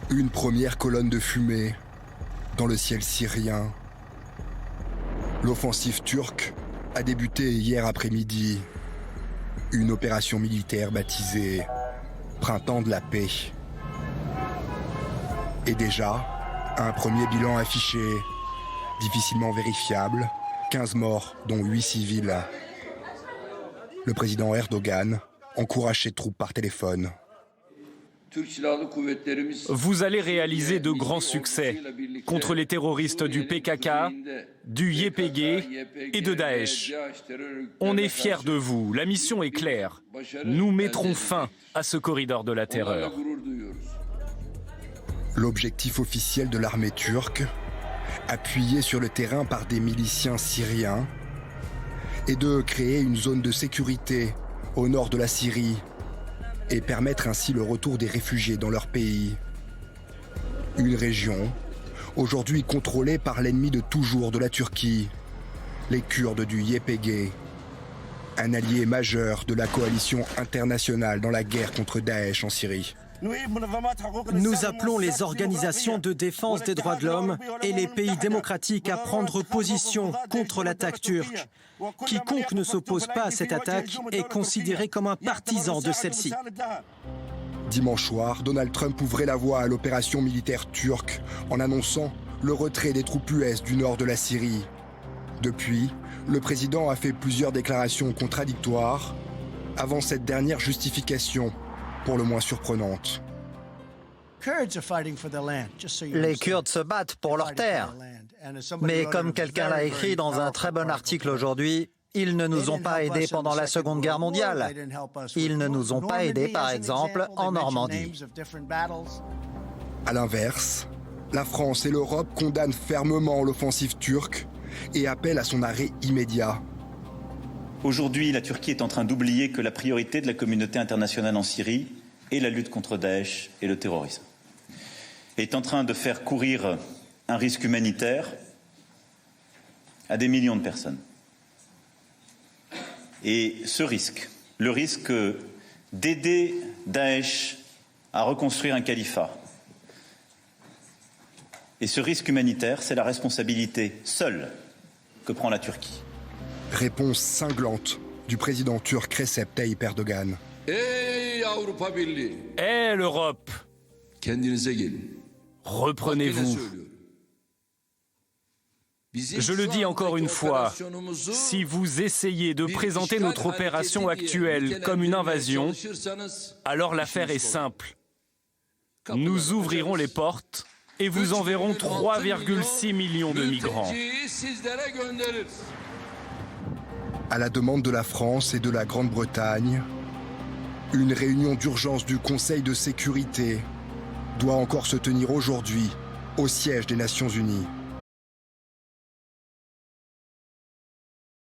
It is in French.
Une première colonne de fumée dans le ciel syrien. L'offensive turque a débuté hier après-midi. Une opération militaire baptisée Printemps de la paix. Et déjà, un premier bilan affiché, difficilement vérifiable, 15 morts, dont 8 civils. Le président Erdogan encourage ses troupes par téléphone. Vous allez réaliser de grands succès contre les terroristes du PKK, du YPG et de Daesh. On est fiers de vous, la mission est claire. Nous mettrons fin à ce corridor de la terreur. L'objectif officiel de l'armée turque, appuyée sur le terrain par des miliciens syriens, est de créer une zone de sécurité au nord de la Syrie et permettre ainsi le retour des réfugiés dans leur pays. Une région aujourd'hui contrôlée par l'ennemi de toujours de la Turquie, les Kurdes du YPG, un allié majeur de la coalition internationale dans la guerre contre Daesh en Syrie. Nous appelons les organisations de défense des droits de l'homme et les pays démocratiques à prendre position contre l'attaque turque. Quiconque ne s'oppose pas à cette attaque est considéré comme un partisan de celle-ci. Dimanche soir, Donald Trump ouvrait la voie à l'opération militaire turque en annonçant le retrait des troupes US du nord de la Syrie. Depuis, le président a fait plusieurs déclarations contradictoires avant cette dernière justification, pour le moins surprenante. Les Kurdes se battent pour leur terre. Mais comme quelqu'un l'a écrit dans un très bon article aujourd'hui, ils ne nous ont pas aidés pendant la Seconde Guerre mondiale. Ils ne nous ont pas aidés, par exemple, en Normandie. À l'inverse, la France et l'Europe condamnent fermement l'offensive turque et appellent à son arrêt immédiat. Aujourd'hui, la Turquie est en train d'oublier que la priorité de la communauté internationale en Syrie est la lutte contre Daesh et le terrorisme. Elle est en train de faire courir un risque humanitaire à des millions de personnes. Et ce risque, le risque d'aider Daesh à reconstruire un califat, et ce risque humanitaire, c'est la responsabilité seule que prend la Turquie. Réponse cinglante du président turc Recep Tayyip Erdogan. Hé l'Europe, reprenez-vous. Je le dis encore une fois, si vous essayez de présenter notre opération actuelle comme une invasion, alors l'affaire est simple. Nous ouvrirons les portes et vous enverrons 3,6 millions de migrants. À la demande de la France et de la Grande-Bretagne, une réunion d'urgence du Conseil de sécurité doit encore se tenir aujourd'hui au siège des Nations Unies.